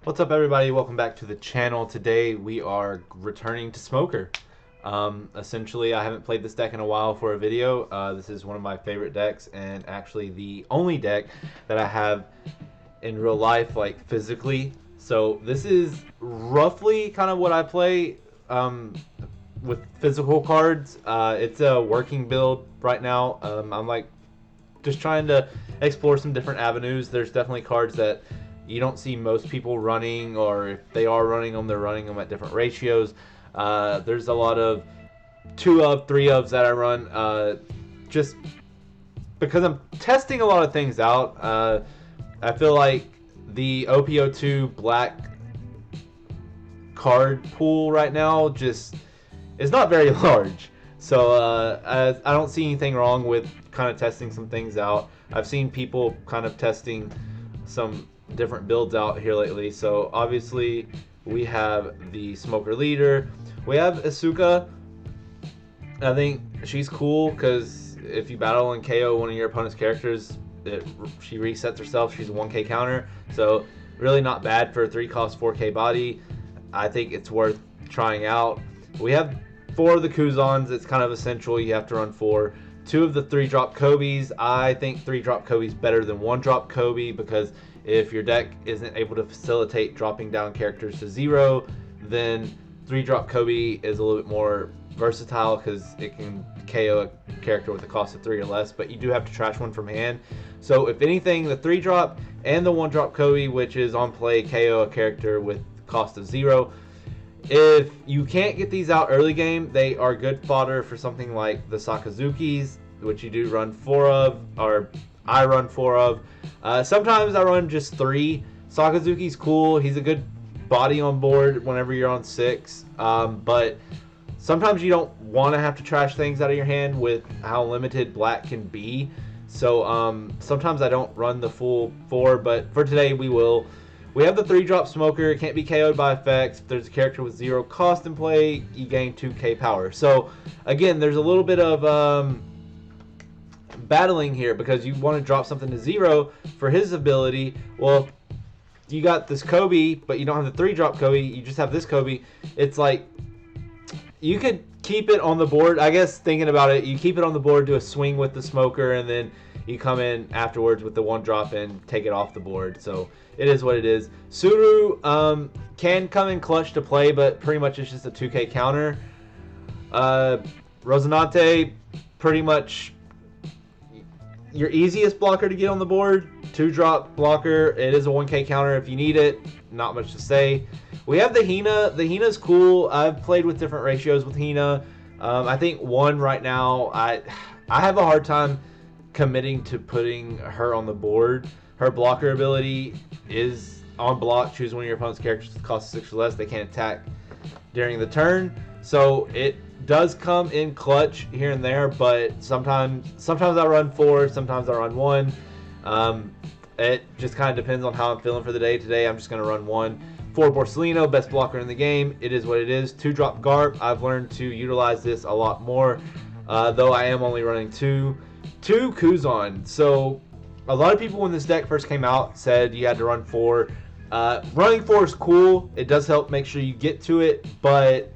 What's up, everybody? Welcome back to the channel. Today we are returning to Smoker. Essentially, I haven't played this deck in a while for a video. This is one of my favorite decks, and actually the only deck that I have in real life, like physically. So this is roughly kind of what I play with physical cards. It's a working build right now. I'm like just trying to explore some different avenues. There's definitely cards that you don't see most people running, or if they are running them, they're running them at different ratios. There's a lot of 2 of, 3 ofs that I run, just because I'm testing a lot of things out. I feel like the OPO2 black card pool right now just is not very large. So I don't see anything wrong with kind of testing some things out. I've seen people kind of testing some different builds out here lately. So obviously we have the Smoker leader. We have Asuka. I think she's cool because if you battle and KO one of your opponent's characters, she resets herself. She's a 1k counter. So really not bad for a 3-cost 4k body. I think it's worth trying out. We have 4 of the Kuzans. It's kind of essential. You have to run 4. 2 of the 3-drop Kobes. I think 3-drop Kobe's better than 1-drop Kobe, because if your deck isn't able to facilitate dropping down characters to 0, then 3-drop Kobe is a little bit more versatile because it can KO a character with a cost of 3 or less, but you do have to trash one from hand. So if anything, the 3-drop and the 1-drop Kobe, which is on play, KO a character with cost of 0. If you can't get these out early game, they are good fodder for something like the Sakazukis, which you do run 4 of, or I run 4 of. Sometimes I run just 3. Sakazuki's cool. He's a good body on board whenever you're on 6. But sometimes you don't want to have to trash things out of your hand with how limited black can be. So sometimes I don't run the full 4, but for today we will. We have the 3-drop Smoker. It can't be KO'd by effects. If there's a character with 0 cost in play, you gain 2k power. So again, there's a little bit of battling here, because you want to drop something to 0 for his ability. Well, you got this Kobe, but you don't have the 3-drop Kobe. You just have this Kobe. It's like you could keep it on the board. I guess thinking about it, you keep it on the board, do a swing with the Smoker, and then you come in afterwards with the 1-drop and take it off the board. So it is what it is. Suru can come in clutch to play, but pretty much it's just a 2k counter. Rosinante, pretty much your easiest blocker to get on the board. 2-drop blocker. It is a 1k counter if you need it. Not much to say. We have the Hina. The Hina's cool. I've played with different ratios with Hina. I think 1 right now, I have a hard time committing to putting her on the board. Her blocker ability is on block. Choose one of your opponent's characters with cost 6 or less. They can't attack during the turn. So it does come in clutch here and there, but sometimes I run 4, sometimes I run 1. It just kind of depends on how I'm feeling for the day. Today I'm just going to run 1. 4 Borsellino, best blocker in the game. It is what it is. 2-drop Garp. I've learned to utilize this a lot more, though I am only running 2. 2 Kuzan. So a lot of people when this deck first came out said you had to run 4. Running 4 is cool. It does help make sure you get to it, but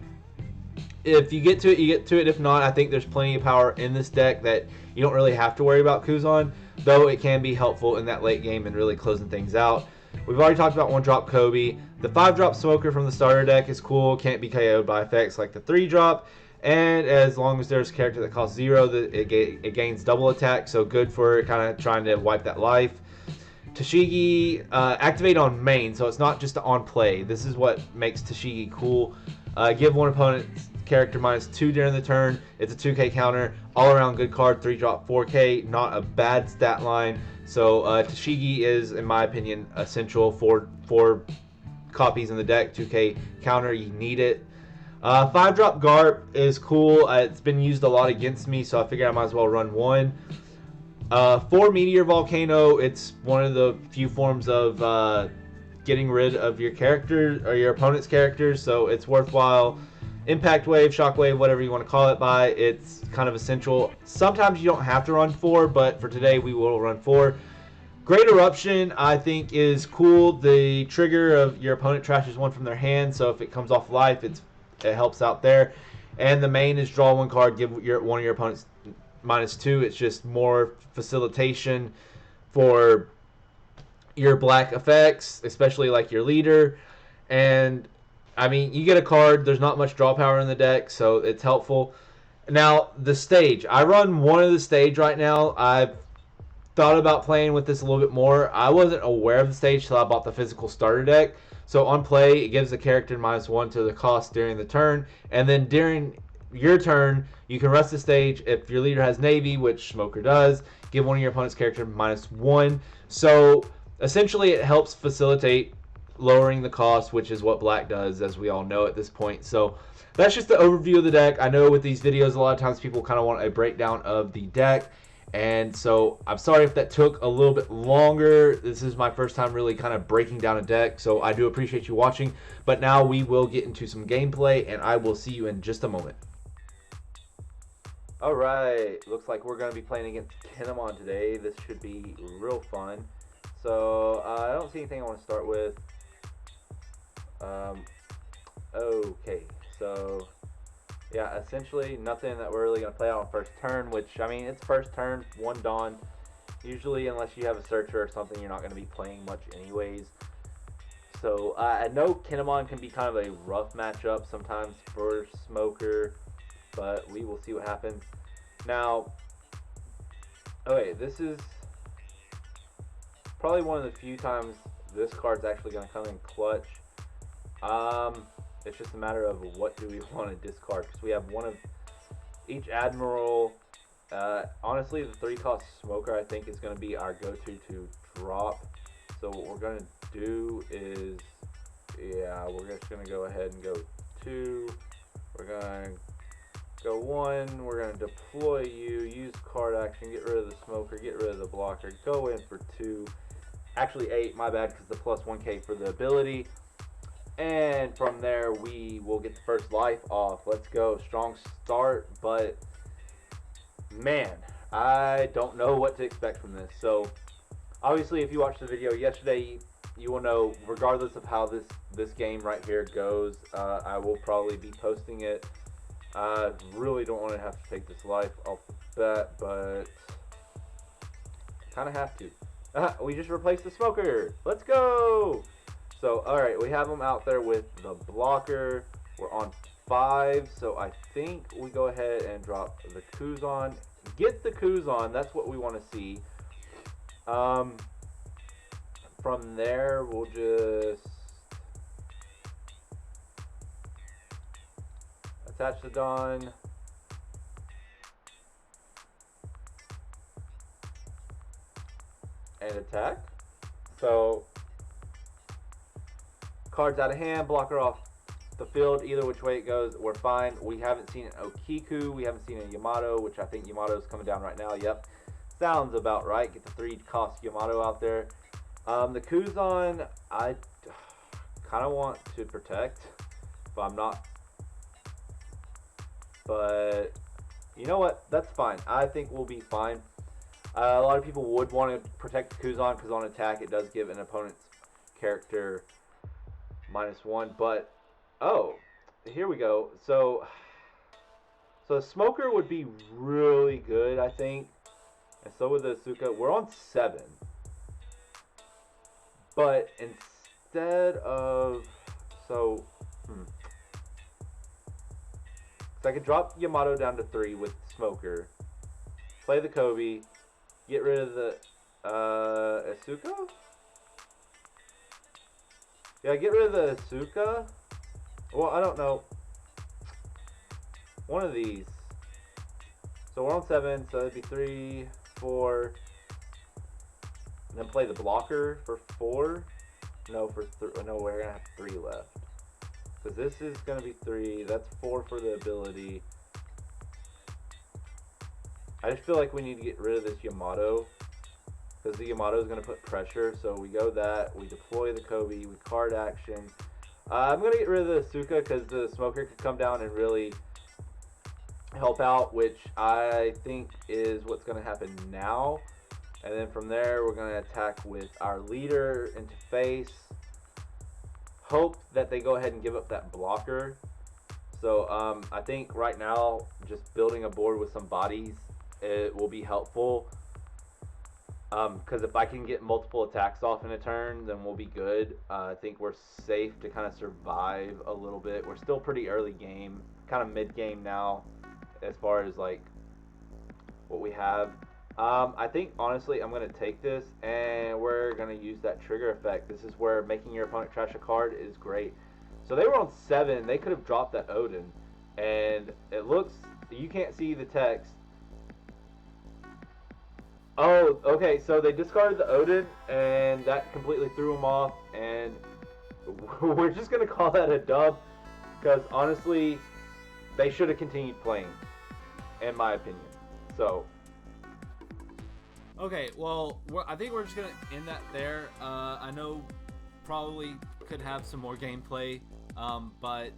if you get to it, you get to it. If not, I think there's plenty of power in this deck that you don't really have to worry about Kuzan, though it can be helpful in that late game and really closing things out. We've already talked about 1-drop Kobe. The 5-drop Smoker from the starter deck is cool. Can't be KO'd by effects like the 3-drop. And as long as there's a character that costs 0, it gains double attack. So good for kind of trying to wipe that life. Tashigi, activate on main, so it's not just on play. This is what makes Tashigi cool. Give one opponent's character -2 during the turn. It's a 2k counter. All around good card. 3-drop 4k. Not a bad stat line. So Tashigi is, in my opinion, essential for 4 copies in the deck. 2k counter. You need it. 5-drop Garp is cool. It's been used a lot against me, so I figured I might as well run 1. 4 Meteor Volcano. It's one of the few forms of getting rid of your character or your opponent's characters, so it's worthwhile. Impact Wave, Shock Wave, whatever you want to call it by, it's kind of essential. Sometimes you don't have to run 4, but for today we will run 4. Great Eruption, I think, is cool. The trigger of your opponent trashes one from their hand, so if it comes off life, it helps out there. And the main is draw one card, give one of your opponents -2. It's just more facilitation for your black effects, especially like your leader. And I mean, you get a card. There's not much draw power in the deck, so it's helpful. Now, the stage. I run one of the stage right now. I've thought about playing with this a little bit more. I wasn't aware of the stage till I bought the physical starter deck. So on play, it gives the character -1 to the cost during the turn, and then during your turn, you can rest the stage. If your leader has Navy, which Smoker does, give one of your opponent's character -1. So essentially, it helps facilitate lowering the cost, which is what Black does, as we all know at this point. So that's just the overview of the deck. I know with these videos, a lot of times people kind of want a breakdown of the deck. And so I'm sorry if that took a little bit longer. This is my first time really kind of breaking down a deck, so I do appreciate you watching. But now we will get into some gameplay, and I will see you in just a moment. Alright, looks like we're going to be playing against Kinemon today. This should be real fun. So I don't see anything I want to start with. Okay, so yeah, essentially nothing that we're really going to play out on first turn, which, I mean, it's first turn, 1 Dawn. Usually, unless you have a Searcher or something, you're not going to be playing much anyways. So, I know Kinemon can be kind of a rough matchup sometimes for Smoker, but we will see what happens. Now, okay, this is probably one of the few times this card's actually going to come in clutch. It's just a matter of what do we want to discard, because we have one of each Admiral. Honestly, the 3-cost Smoker I think is going to be our go-to to drop. So what we're going to do is, yeah, we're just going to go ahead and go 2. We're going to go 1. We're going to deploy you, use card action, get rid of the Smoker, get rid of the blocker, go in for 2. Actually 8, my bad, because the plus 1k for the ability. And from there, we will get the first life off. Let's go. Strong start, but man, I don't know what to expect from this. So, obviously, if you watched the video yesterday, you will know, regardless of how this game right here goes, I will probably be posting it. I really don't want to have to take this life off the bat, but kind of have to. We just replaced the Smoker. Let's go! So, alright, we have them out there with the blocker. We're on 5, so I think we go ahead and drop the Kuzan. Get the Kuzan, that's what we want to see. From there, we'll just attach the Dawn. And attack. So, cards out of hand, blocker off the field. Either which way it goes, we're fine. We haven't seen an Okiku. We haven't seen a Yamato, which I think Yamato's coming down right now. Yep. Sounds about right. Get the 3-cost Yamato out there. The Kuzan, I kind of want to protect, but I'm not. But you know what? That's fine. I think we'll be fine. A lot of people would want to protect the Kuzan because on attack it does give an opponent's character -1, but oh, here we go. So Smoker would be really good, I think, and so would the Asuka. We're on 7, but instead of so I could drop Yamato down to 3 with Smoker, play the Kobe, get rid of the Asuka. Yeah, get rid of the Asuka. Well, I don't know. One of these. So we're on 7, so it'd be 3, 4. And then play the blocker for 4. No, no, we're gonna have 3 left. Because this is gonna be 3. That's 4 for the ability. I just feel like we need to get rid of this Yamato, because the Yamato is going to put pressure. So we go that, we deploy the Kobe, we card action. I'm going to get rid of the Asuka because the Smoker could come down and really help out, which I think is what's going to happen now. And then from there, we're going to attack with our leader into face. Hope that they go ahead and give up that blocker. So I think right now, just building a board with some bodies, it will be helpful. Because if I can get multiple attacks off in a turn, then we'll be good. I think we're safe to kind of survive a little bit. We're still pretty early game, kind of mid game now, as far as like what we have. I think honestly, I'm gonna take this and we're gonna use that trigger effect. This is where making your opponent trash a card is great. So they were on 7. They could have dropped that Odin, and it looks, you can't see the text. Oh, okay. So they discarded the Odin, and that completely threw them off. And we're just gonna call that a dub, because honestly, they should have continued playing, in my opinion. So. Okay, well, I think we're just gonna end that there. I know probably could have some more gameplay, but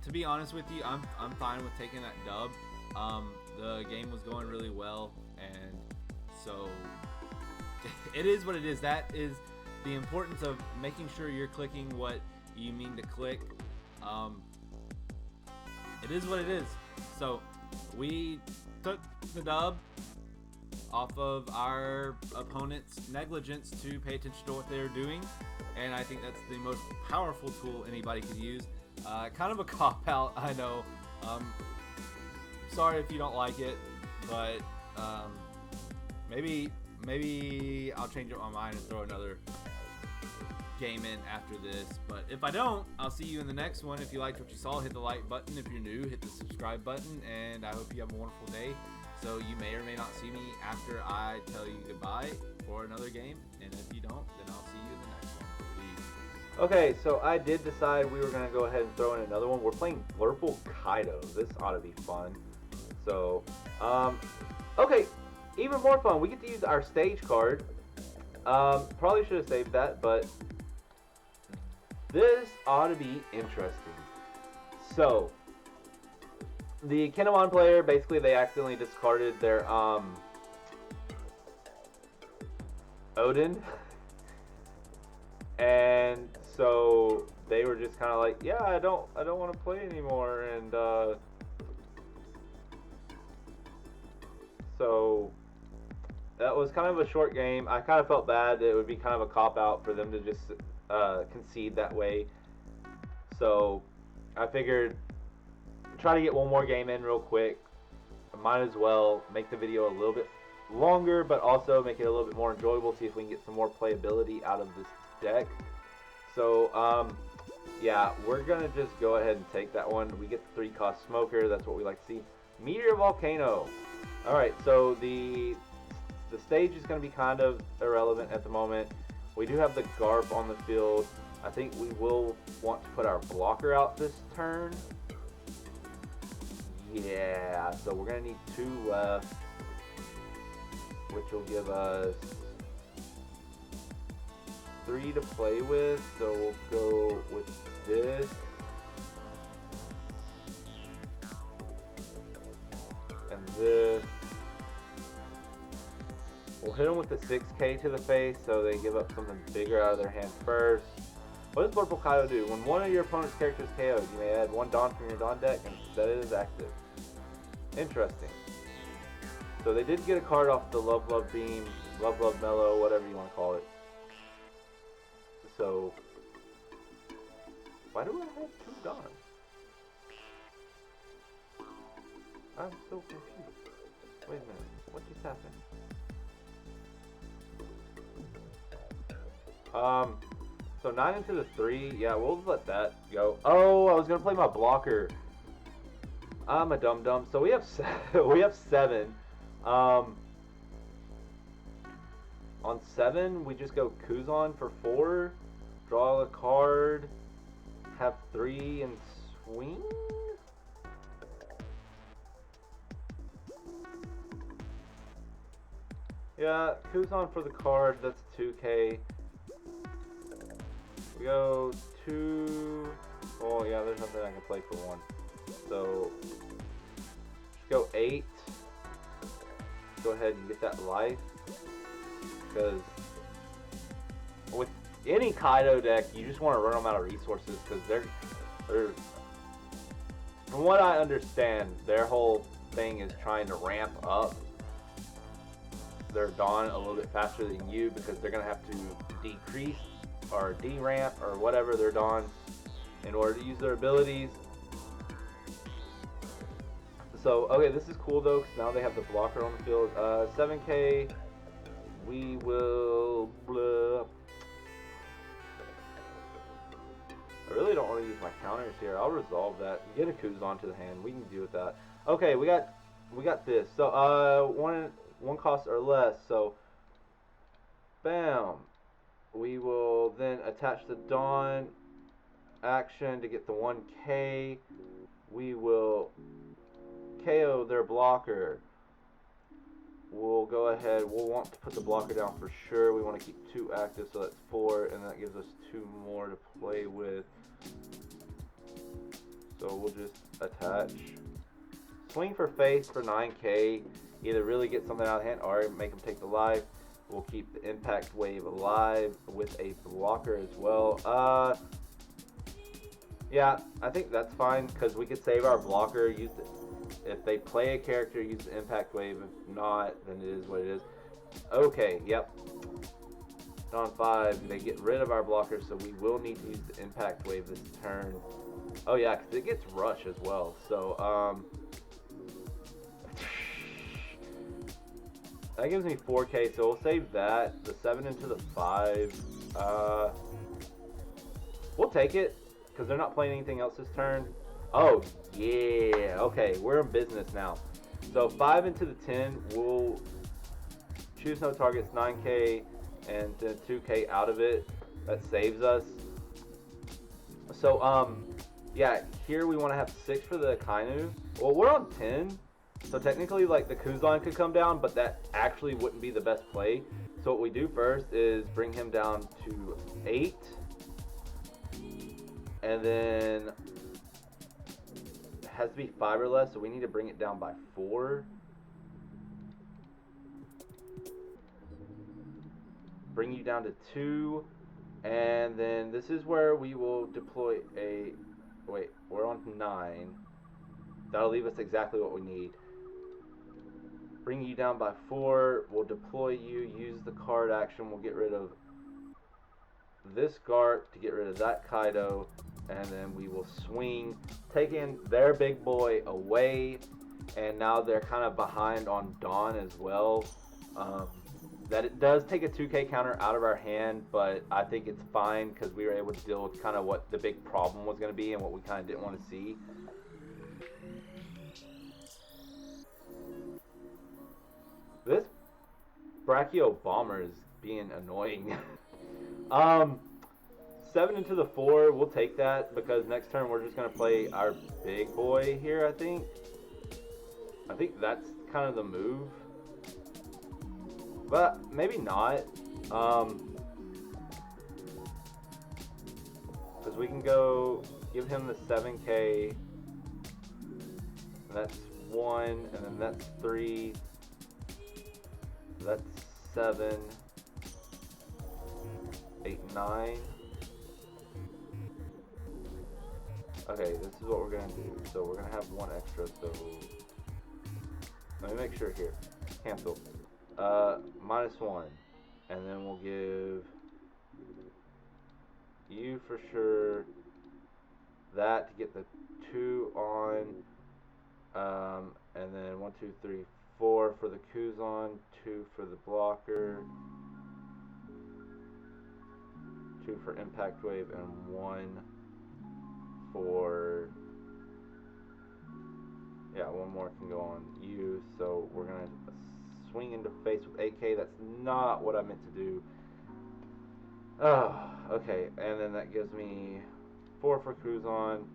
to be honest with you, I'm fine with taking that dub. The game was going really well, and so it is what it is. That is the importance of making sure you're clicking what you mean to click. It is what it is. So we took the dub off of our opponent's negligence to pay attention to what they're doing, and I think that's the most powerful tool anybody could use. Kind of a cop-out, I know. Sorry if you don't like it, but maybe I'll change up my mind and throw another game in after this. But if I don't, I'll see you in the next one. If you liked what you saw, hit the like button. If you're new, hit the subscribe button, and I hope you have a wonderful day. So you may or may not see me after I tell you goodbye for another game, and if you don't, then I'll see you in the next one. Peace. Okay, so I did decide we were going to go ahead and throw in another one. We're playing Blurple Kaido. This ought to be fun. So, okay, even more fun. We get to use our stage card. Probably should have saved that, but this ought to be interesting. So, the Kinemon player, basically they accidentally discarded their Odin. And so they were just kind of like, yeah, I don't want to play anymore, and so that was kind of a short game. I kind of felt bad. It would be kind of a cop-out for them to just concede that way. So I figured, try to get one more game in real quick. I might as well make the video a little bit longer, but also make it a little bit more enjoyable, see if we can get some more playability out of this deck. So yeah, we're gonna just go ahead and take that one. We get the 3-cost smoker. That's what we like to see. Meteor Volcano. Alright, so the stage is going to be kind of irrelevant at the moment. We do have the Garp on the field. I think we will want to put our blocker out this turn. Yeah, so we're going to need 2 left, which will give us 3 to play with. So we'll go with this. And this. We'll hit them with the 6K to the face, so they give up something bigger out of their hand first. What does Purple Kaido do? When one of your opponent's characters KO'd, you may add 1 Dawn from your Dawn deck and set it as active. Interesting. So they did get a card off the Love Love Beam, Love Love Mellow, whatever you want to call it. So, why do I have 2 Dawn? I'm so confused. Wait a minute, what just happened? So 9 into the 3, yeah, we'll let that go. Oh, I was gonna play my blocker. I'm a dum-dum. So we have we have 7. On 7, we just go Kuzan for 4, draw a card, have 3, and swing. Yeah, Kuzan for the card. That's 2K. We go 2. Oh yeah, there's nothing I can play for 1. So go 8. go ahead and get that life. Because with any Kaido deck, you just want to run them out of resources because they're from what I understand, their whole thing is trying to ramp up their Dawn a little bit faster than you because they're going to have to decrease or de-ramp or whatever their Dawn in order to use their abilities. So, okay, this is cool though because now they have the blocker on the field. 7k, we will... Blah. I really don't want to use my counters here. I'll resolve that. Get a Kuzan to the hand. We can deal with that. Okay, we got this. So one cost or less. So bam. We will then attach the Dawn action to get the 1k. We will KO their blocker. We'll go ahead. We'll want to put the blocker down for sure. We want to keep 2 active, so that's 4, and that gives us 2 more to play with. So we'll just attach. Swing for face for 9k. Either really get something out of hand or make them take the life. We'll keep the impact wave alive with a blocker as well. Yeah, I think that's fine because we could save our blocker. Use the, if they play a character, use the impact wave. If not, then it is what it is. Okay, yep. On 5, they get rid of our blocker, so we will need to use the impact wave this turn. Oh yeah, because it gets rush as well. So that gives me 4k, so we'll save that. The 7 into the 5. We'll take it because they're not playing anything else this turn. Oh yeah, okay, we're in business now. So 5 into the 10. We'll choose no targets, 9k, and then 2k out of it. That saves us. So yeah, here we want to have 6 for the Kainu. Well, we're on 10. So technically, like, the Kuzan could come down, but that actually wouldn't be the best play. So what we do first is bring him down to 8. And then it has to be 5 or less, so we need to bring it down by 4. Bring you down to 2. And then this is where we will deploy a... Wait, we're on 9. That'll leave us exactly what we need. Bring you down by 4. We'll deploy you. Use the card action. We'll get rid of this Gart to get rid of that Kaido. And then we will swing, taking their big boy away. And now they're kind of behind on Dawn as well. That it does take a 2k counter out of our hand, but I think it's fine because we were able to deal with kind of what the big problem was going to be and what we kind of didn't want to see. This Brachio Bomber is being annoying. 7 into the 4, we'll take that because next turn we're just going to play our big boy here, I think. I think that's kind of the move. But maybe not. Because we can go give him the 7k. That's 1, and then that's 3. That's 7. 8, 9. Okay, this is what we're gonna do. So we're gonna have 1 extra, so let me make sure here. Cancel. -1. And then we'll give you for sure that to get the 2 on. And then 1, 2, 3, 4 for the Kuzan, 2 for the blocker, 2 for impact wave, and 1 for, yeah, 1 more can go on you. So we're gonna swing into face with 8k. That's not what I meant to do. Oh, okay, and then that gives me 4 for Kuzan.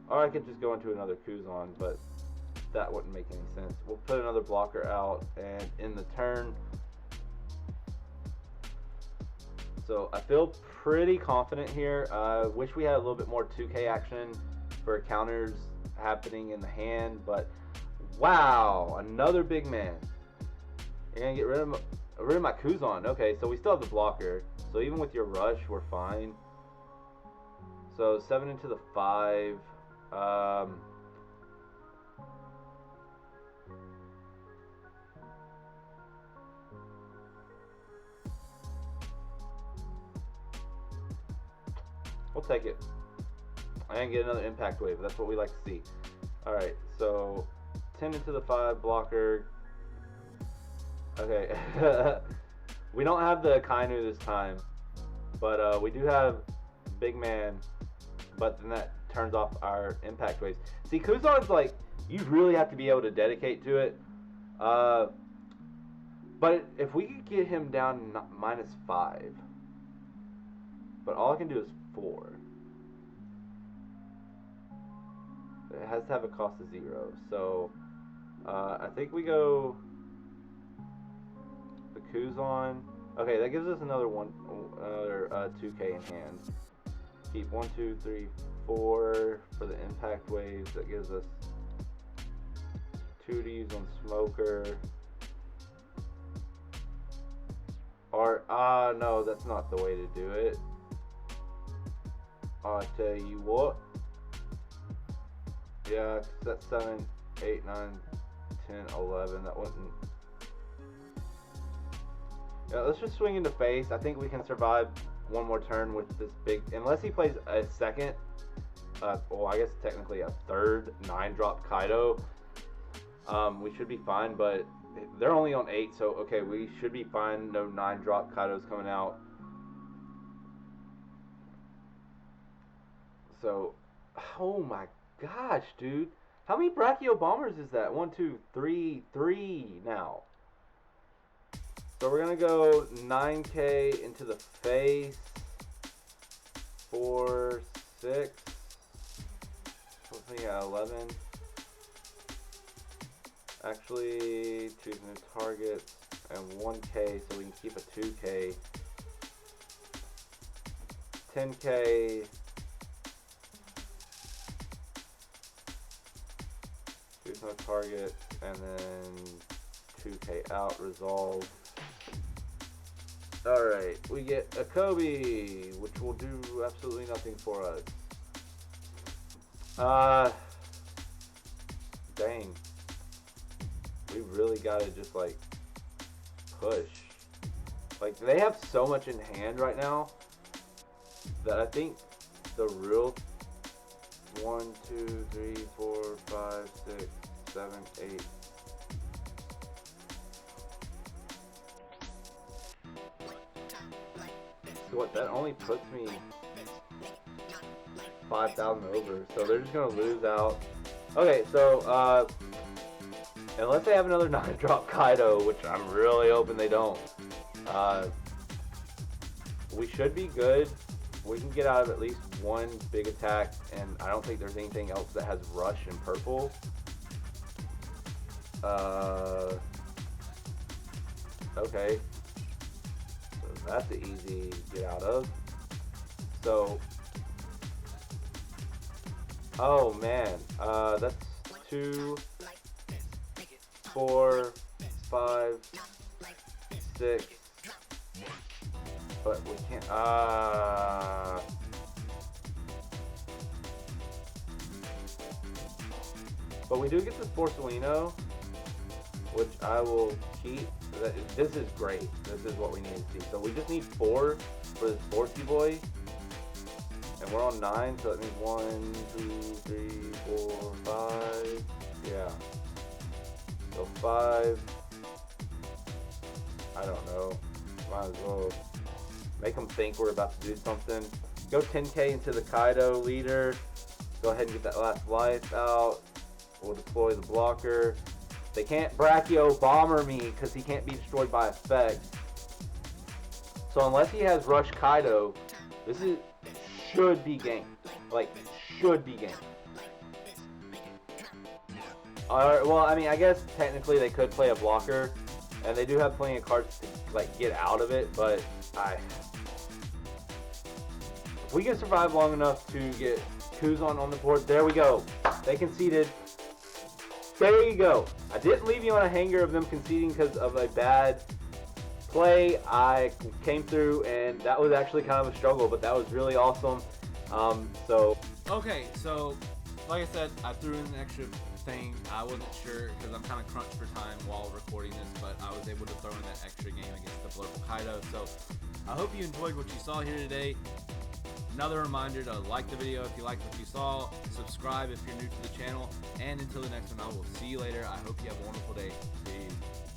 Or I could just go into another Kuzan, but that wouldn't make any sense. We'll put another blocker out and in the turn. So I feel pretty confident here. Wish we had a little bit more 2k action for counters happening in the hand, but wow, another big man. You're gonna get rid of my Kuzan. Okay, so we still have the blocker. So even with your rush, we're fine. So 7 into the 5. We'll take it. I didn't get another impact wave. That's what we like to see. Alright, so 10 into the 5 blocker. Okay. We don't have the Kainu this time. But we do have Big Man. But then that turns off our impact waves. See, Kuzan's like, you really have to be able to dedicate to it. But if we could get him down -5. But all I can do is 4. It has to have a cost of 0. So I think we go the Kuzan. Okay, that gives us another 2k in hand. Keep 1, 2, 3, 4 for the impact waves. That gives us 2 to use on Smoker. Or no, that's not the way to do it. I'll tell you what. Yeah, that's 7, 8, 9, 10, 11. That wouldn't. Yeah, let's just swing into face. I think we can survive one more turn with this big. Unless he plays a second, well, I guess technically a third 9-drop Kaido. We should be fine, but they're only on 8, so okay, we should be fine. No 9-drop Kaidos coming out. So, oh my gosh, dude. How many Brachio Bombers is that? 1, 2, 3, 3 now. So we're going to go 9k into the face. 4, 6. Something at 11. Actually, choose new targets. And 1k so we can keep a 2k. 10k. Choose no target, and then 2k out, resolve. Alright, we get a Kobe, which will do absolutely nothing for us. Dang. We really gotta just, like, push. Like, they have so much in hand right now that I think the real 1, 2, 3, 4, 5, 6, 7, 8. So what, that only puts me 5,000 over. So they're just going to lose out. Okay, so unless they have another 9-drop Kaido, which I'm really hoping they don't, we should be good. We can get out of at least one big attack, and I don't think there's anything else that has rush and purple. Okay. So that's an easy get out of. So, oh man, that's 2, 4, 5, 6. But we can't, but we do get the Porcelino, which I will keep. This is great. This is what we need to see. So we just need 4 for this Forky boy. And we're on 9, so that means 1, 2, 3, 4, 5. Yeah. So 5. I don't know. Might as well make them think we're about to do something. Go 10k into the Kaido leader. Go ahead and get that last life out. We'll deploy the blocker. They can't Brachio Bomber me because he can't be destroyed by effect. So unless he has Rush Kaido, this should be game. Like, should be game. Well, I mean, I guess technically they could play a blocker, and they do have plenty of cards to like get out of it, but if we can survive long enough to get Kuzan on the board, there we go. They conceded. there you go. I didn't leave you on a hanger of them conceding because of a bad play. I came through, and that was actually kind of a struggle, but that was really awesome. Okay, so like I said, I threw in an extra thing. I wasn't sure because I'm kind of crunched for time while recording this, but I was able to throw in that extra game against the Blurple Kaido. So I hope you enjoyed what you saw here today. Another reminder to like the video if you liked what you saw, subscribe if you're new to the channel, and until the next one, I will see you later. I hope you have a wonderful day. Peace.